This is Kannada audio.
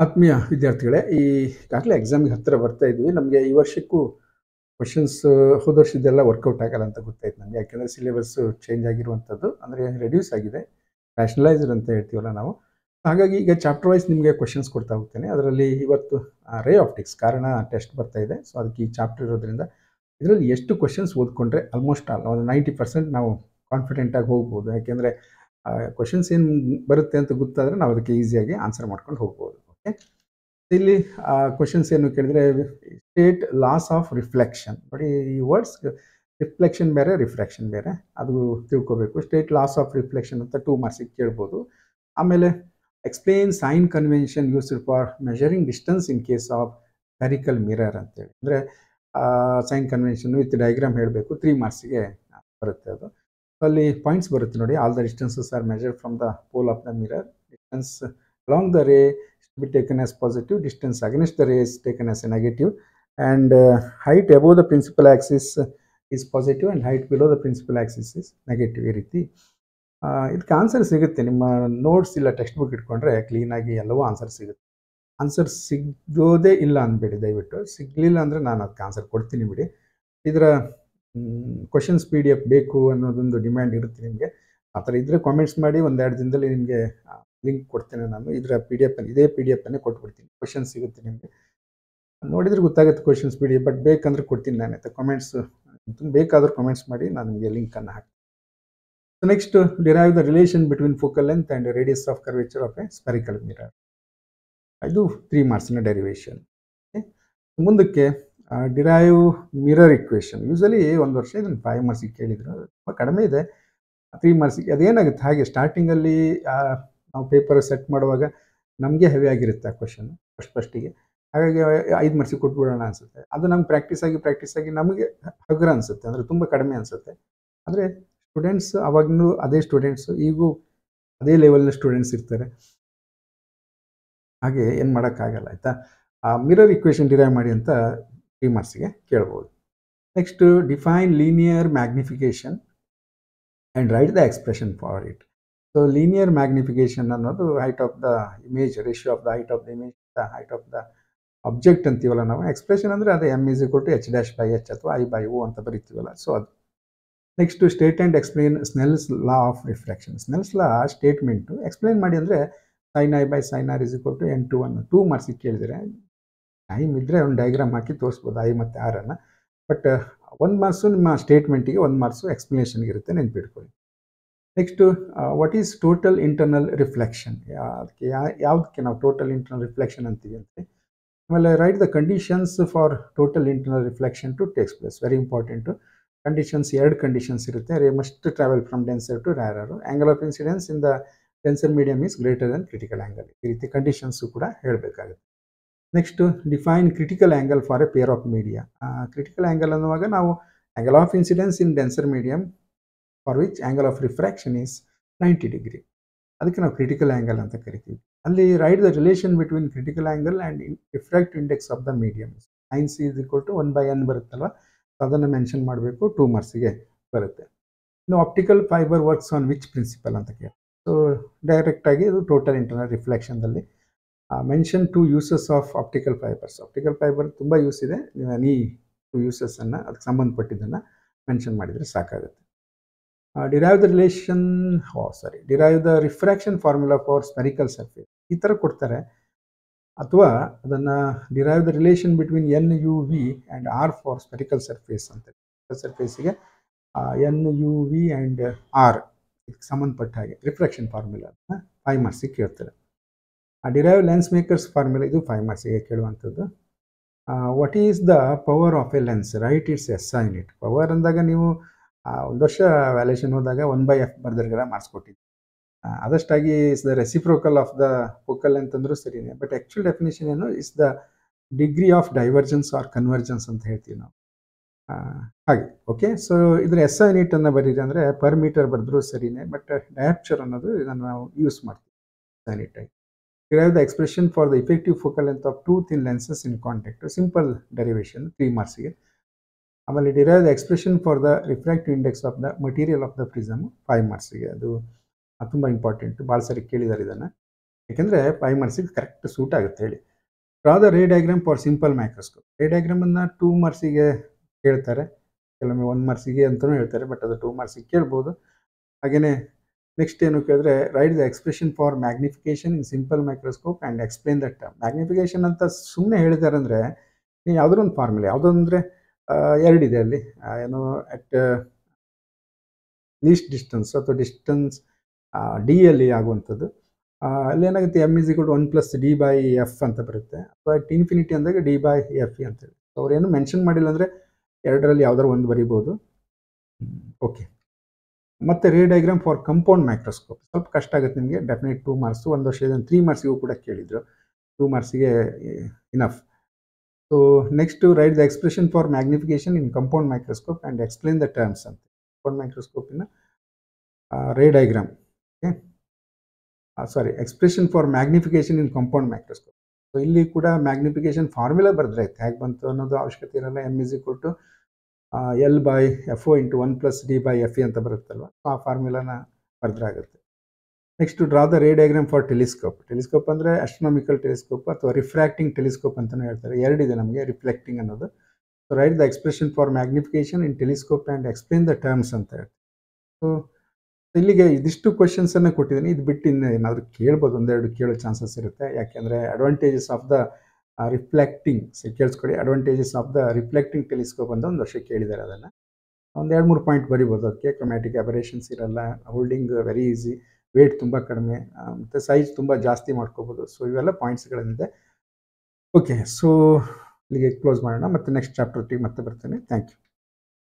ಆತ್ಮೀಯ ವಿದ್ಯಾರ್ಥಿಗಳೇ, ಈಗಾಗಲೇ ಎಕ್ಸಾಮ್‌ಗೆ ಹತ್ತಿರ ಬರ್ತಾ ಇದ್ವಿ. ನಮಗೆ ಈ ವರ್ಷಕ್ಕೂ ಕ್ವೆಷನ್ಸ್ ಹೋದ ವರ್ಷದ್ದೆಲ್ಲ ವರ್ಕೌಟ್ ಆಗಲ್ಲ ಅಂತ ಗೊತ್ತಾಯ್ತು ನಮಗೆ. ಯಾಕೆಂದರೆ ಸಿಲೆಬಸ್ಸು ಚೇಂಜ್ ಆಗಿರುವಂಥದ್ದು, ಅಂದರೆ ರೆಡ್ಯೂಸ್ ಆಗಿದೆ. ರ್ಯಾಷನಲೈಸ್ಡ್ ಅಂತ ಹೇಳ್ತೀವಲ್ಲ ನಾವು. ಹಾಗಾಗಿ ಈಗ ಚಾಪ್ಟರ್ ವೈಸ್ ನಿಮಗೆ ಕ್ವೆಷನ್ಸ್ ಕೊಡ್ತಾ ಹೋಗ್ತೇನೆ. ಅದರಲ್ಲಿ ಇವತ್ತು ರೇ ಆಪ್ಟಿಕ್ಸ್ ಕಾರಣ ಟೆಸ್ಟ್ ಬರ್ತಾ ಇದೆ. ಸೊ ಅದಕ್ಕೆ ಈ ಚಾಪ್ಟರ್ ಇರೋದ್ರಿಂದ ಇದರಲ್ಲಿ ಎಷ್ಟು ಕ್ವೆಷನ್ಸ್ ಓದ್ಕೊಂಡ್ರೆ ಆಲ್ಮೋಸ್ಟ್ ಆಲ್ ಒಂದು 90% ನಾವು ಕಾನ್ಫಿಡೆಂಟ್ ಆಗಿ ಹೋಗ್ಬೋದು. ಯಾಕೆಂದರೆ ಕ್ವೆಷನ್ಸ್ ಏನು ಬರುತ್ತೆ ಅಂತ ಗೊತ್ತಾದರೆ ನಾವು ಅದಕ್ಕೆ ಈಸಿಯಾಗಿ ಆನ್ಸರ್ ಮಾಡ್ಕೊಂಡು ಹೋಗ್ಬೋದು. ಓಕೆ, ಇಲ್ಲಿ ಕ್ವೆಷನ್ಸ್ ಏನು ಕೇಳಿದರೆ, ಸ್ಟೇಟ್ ಲಾಸ್ ಆಫ್ ರಿಫ್ಲೆಕ್ಷನ್. ನೋಡಿ, ಈ ವರ್ಡ್ಸ್ ರಿಫ್ಲೆಕ್ಷನ್ ಬೇರೆ, ರಿಫ್ರಾಕ್ಷನ್ ಬೇರೆ, ಅದು ತಿಳ್ಕೋಬೇಕು. ಸ್ಟೇಟ್ ಲಾಸ್ ಆಫ್ ರಿಫ್ಲೆಕ್ಷನ್ ಅಂತ 2 ಮಾರ್ಕ್ಸಿಗೆ ಕೇಳ್ಬೋದು. ಆಮೇಲೆ explain sign convention used for measuring distance in case of spherical mirror ಅಂತೇಳಿ. ಅಂದರೆ ಸೈನ್ ಕನ್ವೆನ್ಷನ್ ವಿತ್ ಡಯಾಗ್ರಾಮ್ ಹೇಳಬೇಕು. 3 ಮಾರ್ಕ್ಸಿಗೆ ಬರುತ್ತೆ ಅದು. ಅಲ್ಲಿ ಪಾಯಿಂಟ್ಸ್ ಬರುತ್ತೆ ನೋಡಿ. All the distances are measured from the pole of the mirror. Distance along the ray be taken as positive, distance against the ray is taken as a negative, and height above the principal axis is positive and height below the principal axis is negative. ಈ ರೀತಿ ಇದಕ್ಕೆ ಆನ್ಸರ್ ಸಿಗುತ್ತೆ. ನಿಮ್ಮ ನೋಟ್ಸ್ ಇಲ್ಲ ಟೆಕ್ಸ್ಟ್ ಬುಕ್ ಇಟ್ಕೊಂಡ್ರೆ ಕ್ಲೀನಾಗಿ ಎಲ್ಲವೂ ಆನ್ಸರ್ ಸಿಗುತ್ತೆ. ಆನ್ಸರ್ ಸಿಗೋದೇ ಇಲ್ಲ ಅಂದ್ಬೇಡಿ ದಯವಿಟ್ಟು. ಸಿಗಲಿಲ್ಲ ಅಂದರೆ ನಾನು ಅದಕ್ಕೆ ಆನ್ಸರ್ ಕೊಡ್ತೀನಿ ಬಿಡಿ. ಇದರ ಕ್ವಶನ್ಸ್ PDF ಬೇಕು ಅನ್ನೋದೊಂದು ಡಿಮ್ಯಾಂಡ್ ಇರುತ್ತೆ ನಿಮಗೆ. ಆ ಥರ ಇದ್ದರೆ ಕಾಮೆಂಟ್ಸ್ ಮಾಡಿ, 1-2 ದಿನದಲ್ಲಿ ನಿಮಗೆ ಲಿಂಕ್ ಕೊಡ್ತೇನೆ ನಾನು. ಇದರ PDF ಇದೇ PDF ಅನ್ನೇ ಕೊಟ್ಬಿಡ್ತೀನಿ. ಕ್ವಶನ್ಸ್ ಸಿಗುತ್ತೆ ನಿಮಗೆ. ನೋಡಿದರೆ ಗೊತ್ತಾಗುತ್ತೆ ಕ್ವಶನ್ಸ್ PDF, ಬಟ್ ಬೇಕಂದ್ರೆ ಕೊಡ್ತೀನಿ ನಾನು. ಕಾಮೆಂಟ್ಸ್ ಬೇಕಾದರೂ ಕಾಮೆಂಟ್ಸ್ ಮಾಡಿ, ನಾನು ನಿಮಗೆ ಲಿಂಕನ್ನು ಹಾಕ್ತೀನಿ. So next, derive the relation between focal length and radius of curvature of A spherical mirror. ಇದು 3 ಮಾರ್ಕ್ಸಿನ ಡೆರಿವೇಷನ್. ಮುಂದಕ್ಕೆ ಡಿರೈವ್ ಮಿರರ್ ಇಕ್ವೇಷನ್. ಯೂಸಲಿ ಒಂದು ವರ್ಷ ಇದನ್ನು 5 ಮಾರ್ಕ್ಸಿಗೆ ಕೇಳಿದ್ರು, ತುಂಬ ಕಡಿಮೆ ಇದೆ 3 ಮಾರ್ಕ್ಸಿಗೆ. ಅದೇನಾಗುತ್ತೆ, ಹಾಗೆ ಸ್ಟಾರ್ಟಿಂಗಲ್ಲಿ ನಾವು ಪೇಪರ್ ಸೆಟ್ ಮಾಡುವಾಗ ನಮಗೆ ಹೆವಿ ಆಗಿರುತ್ತೆ ಆ ಕ್ವಶನ್ ಫಸ್ಟಿಗೆ. ಹಾಗಾಗಿ 5 ಮಾರ್ಕ್ಸಿಗೆ ಕೊಟ್ಬಿಡೋಣ ಅನಿಸುತ್ತೆ. ಅದು ನಮ್ಗೆ ಪ್ರಾಕ್ಟೀಸ್ ಆಗಿ ನಮಗೆ ಹಗುರ ಅನಿಸುತ್ತೆ, ಅಂದರೆ ತುಂಬ ಕಡಿಮೆ ಅನಿಸುತ್ತೆ. ಆದರೆ ಸ್ಟೂಡೆಂಟ್ಸ್ ಅವಾಗಲೂ ಅದೇ ಸ್ಟೂಡೆಂಟ್ಸು, ಈಗೂ ಅದೇ ಲೆವೆಲ್ನ ಸ್ಟೂಡೆಂಟ್ಸ್ ಇರ್ತಾರೆ. ಹಾಗೆ ಏನು ಮಾಡೋಕ್ಕಾಗಲ್ಲ, ಆಯಿತಾ. ಮಿರರ್ ಇಕ್ವೇಷನ್ ಡಿರೈವ್ ಮಾಡಿ ಅಂತ 3 ಮಾರ್ಕ್ಸಿಗೆ ಕೇಳ್ಬೋದು. Next, define linear magnification and write the expression for it. So linear magnification ಅನ್ನೋದು height of the image, ratio of the height of the image the height of the object ಅಂತೀವಲ್ಲ ನಾವು. ಎಕ್ಸ್ಪ್ರೆಷನ್ ಅಂದರೆ ಅದೇ m=h'/h ಅಥವಾ I/O ಅಂತ ಬರಿತೀವಲ್ಲ, ಸೊ ಅದು. Next, state and explain Snell's law of refraction. Snell's law statement explain ಮಾಡಿ ಅಂದರೆ sin I/sin r = n/2 ಅನ್ನು 2 ಮಾರ್ಕ್ಸಿಗೆ ಕೇಳಿದರೆ, ಟೈಮ್ ಇದ್ದರೆ ಒಂದು ಡಯಾಗ್ರಾಮ್ ಹಾಕಿ ತೋರಿಸ್ಬೋದು I ಮತ್ತು R ಅನ್ನು. ಬಟ್ 1 ಮಾರ್ಕ್ಸು ನಿಮ್ಮ ಸ್ಟೇಟ್ಮೆಂಟಿಗೆ, 1 ಮಾರ್ಕ್ಸು ಎಕ್ಸ್ಪ್ಲನೇಷನ್ಗೆ ಇರುತ್ತೆ, ನೆನ್ಪಿಟ್ಕೊಳ್ಳಿ. Next, what is total internal reflection. ಅದಕ್ಕೆ ಯಾವುದಕ್ಕೆ ನಾವು ಟೋಟಲ್ ಇಂಟರ್ನಲ್ ರಿಫ್ಲೆಕ್ಷನ್ ಅಂತೀವಿ ಅಂತ. ಆಮೇಲೆ write the conditions for total internal reflection to takes place. Very important. Conditions 2 conditions ಇರುತ್ತೆ. Ray must travel from denser to rarer. Angle of incidence in the denser medium is greater than critical angle. ಈ ರೀತಿ ಕಂಡೀಷನ್ಸು ಕೂಡ ಹೇಳಬೇಕಾಗುತ್ತೆ. Next, define critical angle for a pair of media. Critical angle ಅನ್ನುವಾಗ ನಾವು angle of incidence in denser medium for which angle of refraction is 90 degree. ಅದಕ್ಕೆ ನಾವು ಕ್ರಿಟಿಕಲ್ ಆ್ಯಂಗಲ್ ಅಂತ ಕರಿತೀವಿ. ಅಲ್ಲಿ right the relation between critical angle and refractive index of the medium. sin c = 1/n ಬರುತ್ತಲ್ವ, ಅದನ್ನು ಮೆನ್ಷನ್ ಮಾಡಬೇಕು. 2 ಮಾರ್ಕ್ಸಿಗೆ ಬರುತ್ತೆ. ಇನ್ನು optical fibre works on which principal ಅಂತ ಕೇಳಿ. ಸೊ ಡೈರೆಕ್ಟಾಗಿ ಇದು ಟೋಟಲ್ ಇಂಟರ್ನಲ್ ರಿಫ್ಲೆಕ್ಷನ್ದಲ್ಲಿ mention 2 uses of optical fibres. Optical fibre ತುಂಬ ಯೂಸ್ ಇದೆ, ನೀವು ಎನಿ 2 ಯೂಸಸ್ಸನ್ನು ಅದಕ್ಕೆ ಸಂಬಂಧಪಟ್ಟಿದ್ದನ್ನು ಮೆನ್ಷನ್ ಮಾಡಿದರೆ ಸಾಕಾಗುತ್ತೆ. Derive the derive the refraction formula for spherical surface. ಈ ಥರ ಕೊಡ್ತಾರೆ. ಅಥವಾ ಅದನ್ನು derive the relation between NUV and R for spherical surface ಅಂತ. ಸರ್ಫೇಸಿಗೆ NUV ಆ್ಯಂಡ್ R ಇದಕ್ಕೆ ಸಂಬಂಧಪಟ್ಟ ಹಾಗೆ ರಿಫ್ರಾಕ್ಷನ್ ಫಾರ್ಮುಲಾ 5 ಮಾರ್ಕ್ಸಿಗೆ ಕೇಳ್ತಾರೆ. ಡಿರೈವ್ ಲೆನ್ಸ್ ಮೇಕರ್ಸ್ ಫಾರ್ಮುಲಾ, ಇದು 5 ಮಾರ್ಕ್ಸಿಗೆ ಕೇಳುವಂಥದ್ದು. What is the power of a lens, write its SI in it. Power ಅಂದಾಗ ನೀವು ಒಂದು ವರ್ಷ ವ್ಯಾಲ್ಯೂಷನ್ ಹೋದಾಗ 1/f ಬರೆದಿರ್ಗಲ್ಲ ಮಾರ್ಕ್ಸ್ ಕೊಟ್ಟಿದ್ದು. ಅದಷ್ಟಾಗಿ is the reciprocal of the focal ಅಂತಂದ್ರೂ ಸರಿಯೇ. ಬಟ್ ಆ್ಯಕ್ಚುಲ್ ಡೆಫಿನೇಷನ್ ಏನು, is the degree of divergence or convergence ಅಂತ ಹೇಳ್ತೀವಿ ನಾವು. ಹಾಗೆ ಓಕೆ. ಸೊ ಇದರ SI ಯೂನಿಟ್ ಅನ್ನು ಬರೀರಿ ಅಂದರೆ ಪರ್ ಮೀಟರ್ ಬರೆದ್ರೂ ಸರಿಯೇ. ಬಟ್ ಡಯಾಪ್ಚರ್ ಅನ್ನೋದು ಇದನ್ನು ನಾವು ಯೂಸ್ ಮಾಡ್ತೀವಿ SI ಯೂನಿಟ್ ಆಗಿ. Derive the expression for the effective focal length of 2 thin lenses in contact. Simple derivation 3 ಮಾರ್ಕ್ಸಿಗೆ. ಆಮೇಲೆ derive the expression for the refractive index of the material of the prism 5 ಮಾರ್ಕ್ಸಿಗೆ. ಅದು ತುಂಬ ಇಂಪಾರ್ಟೆಂಟು, ಭಾಳ ಸರಿ ಕೇಳಿದ್ದಾರೆ ಇದನ್ನು. ಯಾಕೆಂದರೆ 5 ಮಾರ್ಕ್ಸಿಗೆ ಕರೆಕ್ಟ್ ಸೂಟ್ ಆಗುತ್ತೆ ಹೇಳಿ. Draw the ray diagram for simple microscope. ರೇ ಡಯಾಗ್ರಾಮನ್ನು 2 ಮಾರ್ಕ್ಸಿಗೆ ಕೇಳ್ತಾರೆ, ಕೆಲವೊಮ್ಮೆ 1 ಮಾರ್ಕ್ಸಿಗೆ ಅಂತಲೂ ಹೇಳ್ತಾರೆ, ಬಟ್ ಅದು 2 ಮಾರ್ಕ್ಸಿಗೆ ಕೇಳ್ಬೋದು. ಹಾಗೆಯೇ ನೆಕ್ಸ್ಟ್ ಏನು ಕೇಳಿದ್ರೆ, right the expression for magnification in simple microscope and explain that term. Magnification ಅಂತ ಸುಮ್ಮನೆ ಹೇಳಿದ್ದಾರೆ ಅಂದರೆ, ನೀವು ಯಾವುದೋ ಒಂದು ಫಾರ್ಮುಲೆ ಯಾವುದೋ ಅಂದರೆ 2 ಇದೆ ಅಲ್ಲಿ, ಏನು ಅಟ್ ಲೀಸ್ಟ್ ಡಿಸ್ಟೆನ್ಸ್ ಅಥವಾ ಡಿಸ್ಟೆನ್ಸ್ ಡಿ ಅಲ್ಲಿ ಆಗುವಂಥದ್ದು. ಅಲ್ಲೇನಾಗುತ್ತೆ, M is equal to 1+d/f ಅಂತ ಬರುತ್ತೆ, ಅಥವಾ ಅಟ್ ಇನ್ಫಿನಿಟಿ ಅಂದಾಗ d/f ಅಂತೇಳಿ. ಅವ್ರೇನು ಮೆನ್ಷನ್ ಮಾಡಿಲ್ಲ ಅಂದರೆ 2ರಲ್ಲಿ ಯಾವ್ದಾರು ಒಂದು ಬರಿಬೋದು. ಓಕೆ. ಮತ್ತು ರೇ ಡಯಾಗ್ರಾಮ್ ಫಾರ್ ಕಂಪೌಂಡ್ ಮೈಕ್ರೋಸ್ಕೋಪ್ ಸ್ವಲ್ಪ ಕಷ್ಟ ಆಗುತ್ತೆ ನಿಮಗೆ, ಡೆಫಿನೆಟ್ 2 ಮಾರ್ಕ್ಸು. ಒಂದು ವರ್ಷದಿಂದ 3 ಮಾರ್ಕ್ಸಿಗೂ ಕೂಡ ಕೇಳಿದರು, 2 ಮಾರ್ಕ್ಸಿಗೆ enough. So next write the expression for magnification in compound microscope and explain the terms ಅಂತ. ಕಂಪೌಂಡ್ ಮೈಕ್ರೋಸ್ಕೋಪಿನ ray diagram, okay, sorry, expression for magnification in compound microscope. So ಇಲ್ಲಿ ಕೂಡ ಮ್ಯಾಗ್ನಿಫಿಕೇಷನ್ ಫಾರ್ಮುಲಾ ಬರೆದ್ರೆ ಆಯ್ತು, ಹೇಗೆ ಬಂತು ಅನ್ನೋದು ಅವಶ್ಯಕತೆ ಇರಲ್ಲ. M is equal to L/FO into 1+d/FE ಅಂತ ಬರುತ್ತಲ್ವ, ಆ ಫಾರ್ಮುಲಾನ ಬರೆದ್ರಾಗುತ್ತೆ. Next draw the ray diagram for telescope. Telescope ಅಂದರೆ ಆಸ್ಟ್ರೋನಾಮಿಕಲ್ ಟೆಲಿಸ್ಕೋಪ್ ಅಥವಾ ರಿಫ್ರಾಕ್ಟಿಂಗ್ ಟೆಲಿಸ್ಕೋಪ್ ಅಂತಲೂ ಹೇಳ್ತಾರೆ. 2 ಇದೆ ನಮಗೆ, ರಿಫ್ಲೆಕ್ಟಿಂಗ್ ಅನ್ನೋದು. So write the expression for magnification in telescope and explain the terms ಅಂತ ಹೇಳ್ತಾರೆ. ಸೊ ಇಲ್ಲಿಗೆ ಇದಿಷ್ಟು ಕ್ವೆಶನ್ಸನ್ನು ಕೊಟ್ಟಿದ್ದೀನಿ. ಇದು ಬಿಟ್ಟು ಇನ್ನು ಏನಾದರೂ ಕೇಳ್ಬೋದು, ಒಂದೆರಡು ಕೇಳೋ ಚಾನ್ಸಸ್ ಇರುತ್ತೆ. ಯಾಕೆಂದರೆ ಅಡ್ವಾಂಟೇಜಸ್ ಆಫ್ ದ ರಿಫ್ಲೆಕ್ಟಿಂಗ್, ಕೇಳಿಸ್ಕೊಳ್ಳಿ, advantages of the reflecting telescope ಅಂತ ಒಂದು ವರ್ಷ ಕೇಳಿದ್ದಾರೆ. ಅದನ್ನು ಒಂದು 2-3 ಪಾಯಿಂಟ್ ಬರಿಬೋದು. ಅದಕ್ಕೆ ಕ್ರೊಮ್ಯಾಟಿಕ್ ಅಬರೇಷನ್ಸ್ ಇರಲ್ಲ, ಹೋಲ್ಡಿಂಗ್ ವೆರಿ ಈಸಿ, ವೇಟ್ ತುಂಬ ಕಡಿಮೆ, ಮತ್ತು ಸೈಜ್ ತುಂಬ ಜಾಸ್ತಿ ಮಾಡ್ಕೋಬೋದು. ಸೊ ಇವೆಲ್ಲ ಪಾಯಿಂಟ್ಸ್ಗಳಿದೆ. ಓಕೆ, ಸೊ ಇಲ್ಲಿಗೆ ಕ್ಲೋಸ್ ಮಾಡೋಣ, ಮತ್ತು ನೆಕ್ಸ್ಟ್ ಚಾಪ್ಟರ್ಟಿಗೆ ಮತ್ತೆ ಬರ್ತೇನೆ. Thank you.